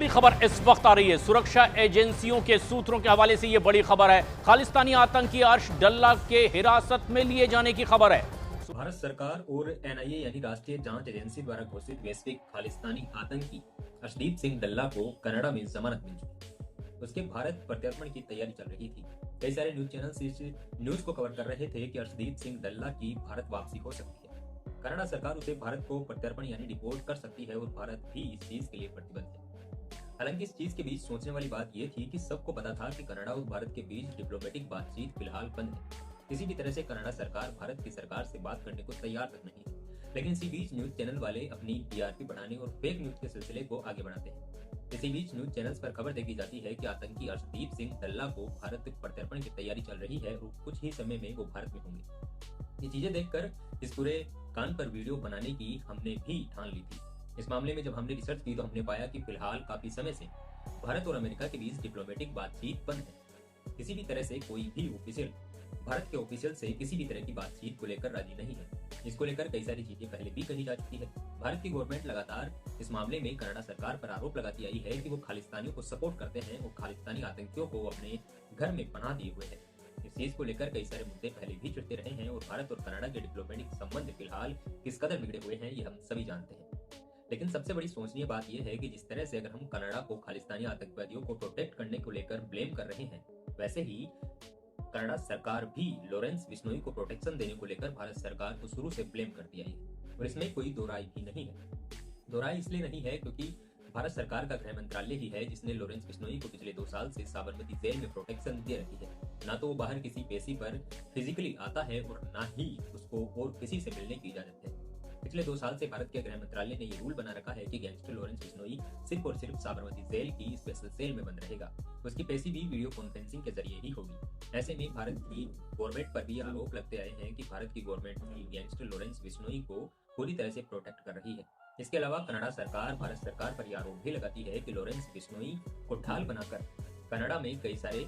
बड़ी खबर इस वक्त आ रही है। सुरक्षा एजेंसियों के सूत्रों के हवाले से यह बड़ी खबर है। खालिस्तानी आतंकी अर्श डल्ला के हिरासत में लिए जाने की खबर है। भारत सरकार और एनआईए यानी राष्ट्रीय जांच एजेंसी द्वारा घोषित वैश्विक खालिस्तानी आतंकी अर्शदीप सिंह डल्ला को कनाडा में जमानत मिल चुकी। उसके भारत प्रत्यर्पण की तैयारी चल रही थी। कई सारे न्यूज चैनल इस न्यूज को कवर कर रहे थे कि अर्शदीप सिंह डल्ला की भारत वापसी हो सकती है। कनाडा सरकार उसे भारत को प्रत्यर्पण यानी डिपोर्ट कर सकती है और भारत भी इस चीज के लिए प्रतिबद्ध है। हालांकि इस चीज के बीच सोचने वाली बात यह थी कि सबको पता था कि कनाडा और भारत के बीच डिप्लोमेटिक बातचीत फिलहाल बंद है। किसी भी तरह से कनाडा सरकार भारत की सरकार से बात करने को तैयार तक नहीं थी। लेकिन इसी बीच न्यूज चैनल वाले अपनी टीआरपी बढ़ाने और फेक न्यूज के सिलसिले को आगे बढ़ाते हैं। इसी बीच न्यूज चैनल्स पर खबर देखी जाती है कि आतंकी अर्शदीप सिंह डल्ला को भारत प्रत्यर्पण की तैयारी चल रही है और कुछ ही समय में वो भारत में होंगे। ये चीजें देखकर इस पूरे कान पर वीडियो बनाने की हमने भी ठान ली थी। इस मामले में जब हमने रिसर्च की तो हमने पाया कि फिलहाल काफी समय से भारत और अमेरिका के बीच डिप्लोमेटिक बातचीत बंद है। किसी भी तरह से कोई भी ऑफिशियल भारत के ऑफिशियल से किसी भी तरह की बातचीत को लेकर राजी नहीं है। इसको लेकर कई सारी चीजें पहले भी कही जा चुकी है। भारत की गवर्नमेंट लगातार इस मामले में कनाडा सरकार पर आरोप लगाती आई है कि वो खालिस्तानियों को सपोर्ट करते हैं और खालिस्तानी आतंकियों को अपने घर में पनाह दिए हुए हैं। इस चीज को लेकर कई सारे मुद्दे पहले भी चिढ़ते रहे हैं और भारत और कनाडा के डिप्लोमेटिक संबंध फिलहाल किस कदर बिगड़े हुए हैं ये हम सभी जानते हैं। लेकिन सबसे बड़ी सोचनीय बात यह है कि जिस तरह से अगर हम कनाडा को खालिस्तानी आतंकवादियों को प्रोटेक्ट करने को लेकर ब्लेम कर रहे हैं, वैसे ही कनाडा सरकार भी लॉरेंस बिश्नोई को प्रोटेक्शन देने को लेकर भारत सरकार को शुरू से ब्लेम करती आई है और इसमें कोई दो राय भी नहीं है। दो राय इसलिए नहीं है क्योंकि भारत सरकार का गृह मंत्रालय ही है जिसने लॉरेंस बिश्नोई को पिछले 2 साल से साबरमती जेल में प्रोटेक्शन दे रखी है। ना तो वो बाहर किसी पेशी पर फिजिकली आता है और ना ही उसको और किसी से मिलने की इजाजत है। पिछले 2 साल से भारत के गृह मंत्रालय ने ये रूल बना रखा है कि गैंगस्टर लॉरेंस बिश्नोई सिर्फ और सिर्फ साबरमती जेल की स्पेशल सेल में बंद रहेगा। उसकी पेशी भी वीडियो कॉन्फ्रेंसिंग के जरिए ही होगी। ऐसे में भारत की गवर्नमेंट पर भी आरोप लगते आए हैं कि भारत की गवर्नमेंट भी गैंगस्टर लॉरेंस बिश्नोई को पूरी तरह से प्रोटेक्ट कर रही है। इसके अलावा कनाडा सरकार भारत सरकार पर यह आरोप भी लगाती है कि लॉरेंस बिश्नोई को ढाल बनाकर कनाडा में कई सारे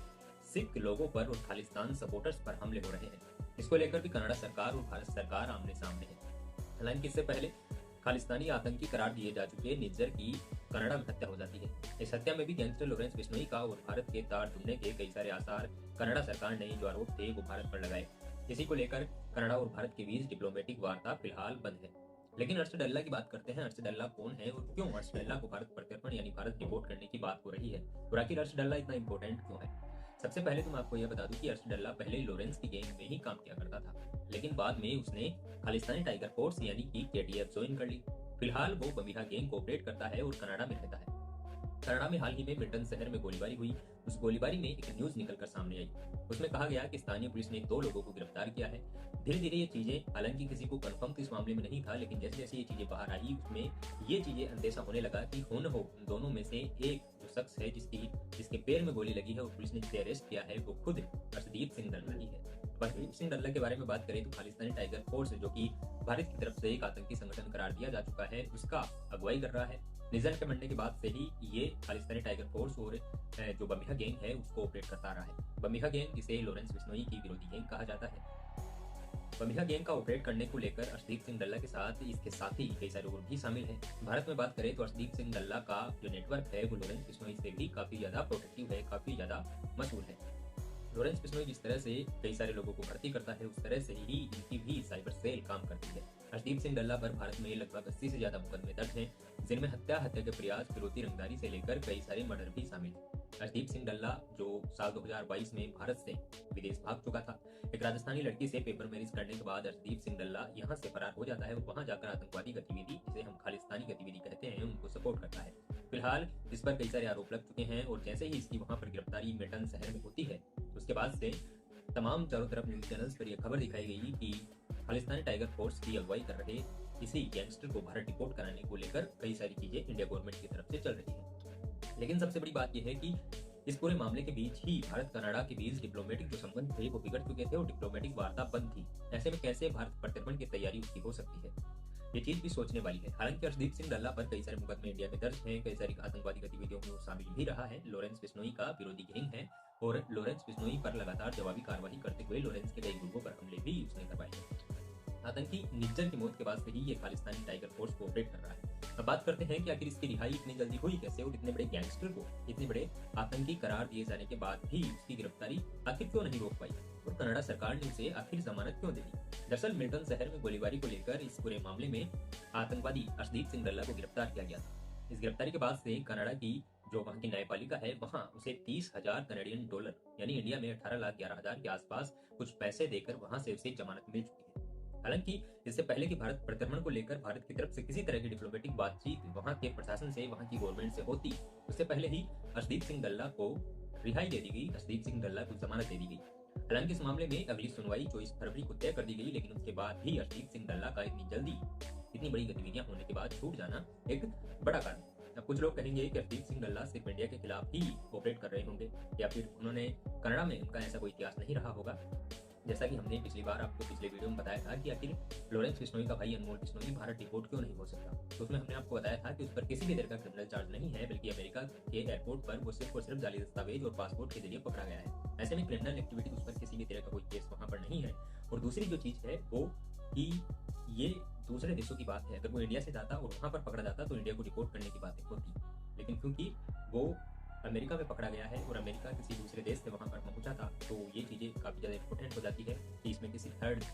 सिख लोगों पर और खालिस्तान सपोर्टर्स पर हमले हो रहे हैं। इसको लेकर भी कनाडा सरकार और भारत सरकार आमने सामने है। हालांकि इससे पहले खालिस्तानी आतंकी करार दिए जा चुके निज्जर की कनाडा में हत्या हो जाती है। इस हत्या में भी गैंगस्टर लॉरेंस बिश्नोई का और भारत के तार जुड़ने के कई सारे आसार कनाडा सरकार ने जो आरोप थे वो भारत पर लगाए। इसी को लेकर कनाडा और भारत के बीच डिप्लोमेटिक वार्ता फिलहाल बंद है। लेकिन अर्श डल्ला की बात करते हैं। अर्श डल्ला कौन है और क्यों अर्श डल्ला को भारत प्रत्यर्पण यानी भारत रिपोर्ट करने की बात हो रही है और आखिर अर्श डल्ला इतना इंपॉर्टेंट क्यों है। सबसे पहले तो मैं आपको यह बता दूं कि अर्श डल्ला पहले लॉरेंस की गैंग में ही काम किया करता था, लेकिन बाद में उसने खालिस्तानी टाइगर फोर्स यानी कि केटीएफ ज्वाइन कर ली। फिलहाल वो बमिहा गैंग कोऑपरेट करता है और कनाडा में रहता है। कनाडा में हाल ही में मिल्टन शहर में गोलीबारी हुई। उस गोलीबारी में एक न्यूज निकलकर सामने आई। उसमें कहा गया कि स्थानीय पुलिस ने 2 लोगों को गिरफ्तार किया है। धीरे धीरे ये चीजें, हालांकि किसी को कंफर्म तो इस मामले में नहीं था, लेकिन जैसे जैसे ये चीजें बाहर आई उसमें ये चीजें अंदेशा होने लगा कि हो न हो उन दोनों में से एक जो शख्स है जिसके पैर में गोली लगी है और पुलिस ने जिसे अरेस्ट किया है वो खुद अर्शदीप सिंह डल्ला ही है। अर्शदीप सिंह डल्ला के बारे में बात करें तो खालिस्तानी टाइगर फोर्स जो कि भारत की तरफ से एक आतंकी संगठन करार दिया जा चुका है, उसका अगुवाई कर रहा है। निज्जर के मरने के बाद से ही ये खालिस्तानी टाइगर फोर्स और जो बमिहा गैंग है उसको ऑपरेट करता रहा है। बमिहा गैंग जिसे लॉरेंस बिश्नोई की विरोधी गैंग कहा जाता है। बमिहा गैंग का ऑपरेट करने को लेकर अर्शदीप सिंह डल्ला के साथ इसके साथ ही कई सारे और भी शामिल हैं। भारत में बात करें तो अर्शदीप सिंह डल्ला का जो नेटवर्क है वो लॉरेंस बिश्नोई से भी काफी ज्यादा प्रोटेक्टिव है, काफी ज्यादा मशहूर है। लॉरेंस बिश्नोई जिस तरह से कई सारे लोगों को भर्ती करता है उस तरह से ही इनकी भी साइबर सेल काम करती है। अर्शदीप सिंह डल्ला पर भारत में लगभग 80 से ज्यादा मुकदमे दर्ज हैं, जिनमें हत्या के प्रयास, फिरौती, रंगदारी से लेकर कई सारे मर्डर भी शामिल हैं। अर्शदीप सिंह डल्ला जो साल 2022 में भारत से विदेश भाग चुका था, एक राजस्थानी लड़की से पेपर मैरिज करने के बाद अर्शदीप सिंह डल्ला यहाँ से फरार हो जाता है और वहाँ जाकर आतंकवादी गतिविधि, जिसे हम खालिस्तानी गतिविधि कहते हैं, उनको सपोर्ट करता है। फिलहाल इस पर कई सारे आरोप लग चुके हैं और जैसे ही इसकी वहाँ पर गिरफ्तारी मिल्टन शहर में होती है उसके बाद से तमाम चारों तरफ न्यूज चैनल्स पर यह खबर दिखाई गई कि खालिस्तानी टाइगर फोर्स की अगुवाई कर रहे इसी गैंगस्टर को भारत डिपोर्ट कराने को लेकर कई सारी चीजें इंडिया गवर्नमेंट की तरफ से चल रही है। लेकिन सबसे बड़ी बात यह है कि इस पूरे मामले के बीच ही भारत कनाडा के बीच डिप्लोमेटिक जो संबंध थे वो बिगड़ चुके थे और डिप्लोमेटिक वार्ता बंद थी। ऐसे में कैसे भारत प्रत्यर्पण की तैयारी उसकी हो सकती है, ये चीज भी सोचने वाली है। हालांकि अर्शदीप सिंह डल्ला पर कई सारे मुकदमे इंडिया में दर्ज हैं, कई सारी आतंकवादी गतिविधियों में वो शामिल भी रहा है। लॉरेंस बिश्नोई का विरोधी गैंग है और लॉरेंस बिश्नोई पर लगातार जवाबी कार्रवाई करते हुए लॉरेंस के कई ग्रुपों पर हमले भी उसने करवाए हैं। आतंकी निज्जर की मौत के बाद से ही ये खालिस्तानी टाइगर फोर्स कोऑपरेट कर रहा है। अब बात करते हैं कि आखिर इसकी रिहाई इतनी जल्दी हुई कैसे और इतने बड़े गैंगस्टर को इतने बड़े आतंकी करार दिए जाने के बाद भी उसकी गिरफ्तारी आखिर क्यों नहीं रोक पाई और कनाडा सरकार ने उसे आखिर जमानत क्यों दे दी। दरअसल मिल्टन शहर में गोलीबारी को लेकर इस पूरे मामले में आतंकवादी अर्शदीप सिंह डल्ला को गिरफ्तार किया गया था। इस गिरफ्तारी के बाद से कनाडा की जो वहाँ की न्यायपालिका है वहाँ उसे 30,000 कनेडियन डॉलर यानी इंडिया में 18,11,000 के आसपास कुछ पैसे देकर वहाँ से उसे जमानत मिल चुकी है। हालांकि इससे पहले कि भारत प्रत्यर्पण को लेकर भारत की तरफ से किसी तरह की डिप्लोमेटिक बातचीत वहां के प्रशासन से वहां की गवर्नमेंट से होती, उससे पहले ही अर्शदीप सिंह डल्ला को रिहाई दे दी गई, अर्शदीप सिंह डल्ला को जमानत दे दी गई। हालांकि इस मामले में अगली सुनवाई 24 फरवरी को तय कर दी गई, लेकिन उसके बाद भी अर्शदीप सिंह डल्ला का इतनी जल्दी इतनी बड़ी गतिविधियां होने के बाद छूट जाना एक बड़ा कारण। अब कुछ लोग कहेंगे कि अर्शदीप सिंह डल्ला सिर्फ इंडिया के खिलाफ ही कोऑपरेट कर रहे होंगे या फिर उन्होंने कनाडा में उनका ऐसा कोई इतिहास नहीं रहा होगा। जैसा कि हमने पिछली बार आपको पिछले वीडियो में बताया था कि आखिर लॉरेंस बिश्नोई का भाई अनमोल बिश्नोई भारत डिपोर्ट क्यों नहीं हो सकता, तो उसमें हमने आपको बताया था कि उस पर किसी भी तरह का क्रिमिनल चार्ज नहीं है, बल्कि अमेरिका के एयरपोर्ट पर वो सिर्फ और सिर्फ जाली दस्तावेज और पासपोर्ट के जरिए पकड़ा गया है। ऐसे में क्रिमिनल एक्टिविटी उस पर किसी भी तरह का कोई केस वहां पर नहीं है। और दूसरी जो चीज है वो कि ये दूसरे देशों की बात है, अगर वो इंडिया से जाता और वहां पर पकड़ा जाता तो इंडिया को रिपोर्ट करने की बात होती, लेकिन क्योंकि वो अमेरिका में पकड़ा गया है और अमेरिका किसी दूसरे देश से वहां पर पहुंचा था, तो ये चीजें काफी ज्यादा इंपॉर्टेंट हो जाती है कि इसमें किसी थर्ड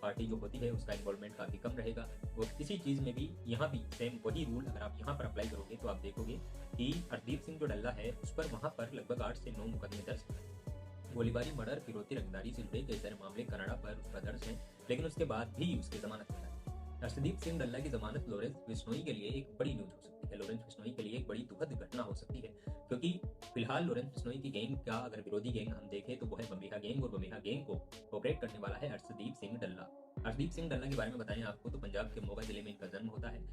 पार्टी जो होती है उसका इन्वॉल्वमेंट काफी कम रहेगा। और किसी चीज में भी यहाँ भी सेम वही रूल अगर आप यहाँ पर अप्लाई करोगे तो आप देखोगे कि अर्शदीप सिंह जो डल्ला है उस पर वहां पर लगभग 8 से 9 मुकदमे दर्ज हैं। गोलीबारी, मर्डर, फिरौती, रंगदारी से जुड़े कई सारे मामले कनाडा पर उसका दर्ज है, लेकिन उसके बाद भी उसकी जमानत मिला है। अर्शदीप सिंह डल्ला की जमानत लॉरेंस बिश्नोई के लिए एक बड़ी न्यूज हो सकती है, लॉरेंस बिश्नोई के लिए एक बड़ी दुखद घटना हो सकती है, क्योंकि फिलहाल लॉरेंस बिश्नोई की गैंग का अगर विरोधी गैंग हम देखें तो वो है बमेहा गैंग, और बमेहा गैंग को ऑपरेट करने वाला है अर्शदीप सिंह डल्ला। अर्शदीप सिंह डल्ला के बारे में बताएं आपको तो पंजाब के मोगा जिले में इनका जन्म होता है।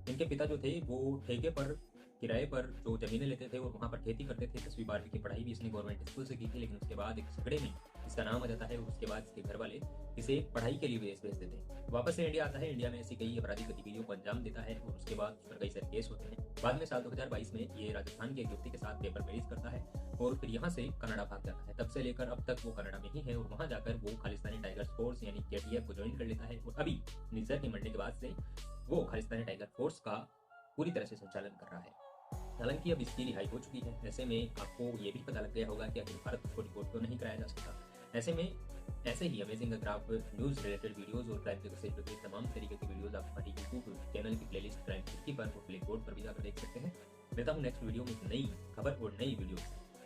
इनके पिता जो थे वो ठेके पर किराए पर जो जमीनें लेते थे और वहां पर खेती करते थे। 10वीं 12वीं की पढ़ाई भी इसने गवर्नमेंट स्कूल से की थी, लेकिन उसके बाद एक झगड़े में इसका नाम आ जाता है और उसके बाद इसके घर वाले इसे पढ़ाई के लिए विदेश भेज देते हैं। वापस से इंडिया आता है, इंडिया में ऐसी कई आपराधिक गतिविधियों को अंजाम देता है और उसके बाद उस पर कई सारे केस होते हैं। बाद में साल 2022 में ये राजस्थान के एक युवती के साथ पेपर मैरिज करता है और फिर यहाँ से कनाडा भाग जाता है। तब से लेकर अब तक वो कनाडा में ही है और वहां जाकर वो खालिस्तानी टाइगर फोर्स यानी KTF को ज्वाइन कर लेता है और अभी निज्जर के मरने के बाद से वो खालिस्तानी टाइगर फोर्स का पूरी तरह से संचालन कर रहा है। हालांकि अब इसकी रिहाई हो चुकी है, ऐसे में आपको ये भी पता लग गया होगा कि आखिर भारत को रिपोर्ट क्यों नहीं कराया जा सकता। ऐसे में ऐसे ही अमेजिंग अगर आप न्यूज रिलेटेड वीडियोस और क्राइम से रिलेटेड तमाम तरीके की वीडियोस आप हमारी यूट्यूब चैनल की प्लेलिस्ट क्राइम 50 पर और प्ले कोड पर भी जाकर देख सकते हैं। मिलता हूँ नेक्स्ट वीडियो में एक नई खबर और नई वीडियो।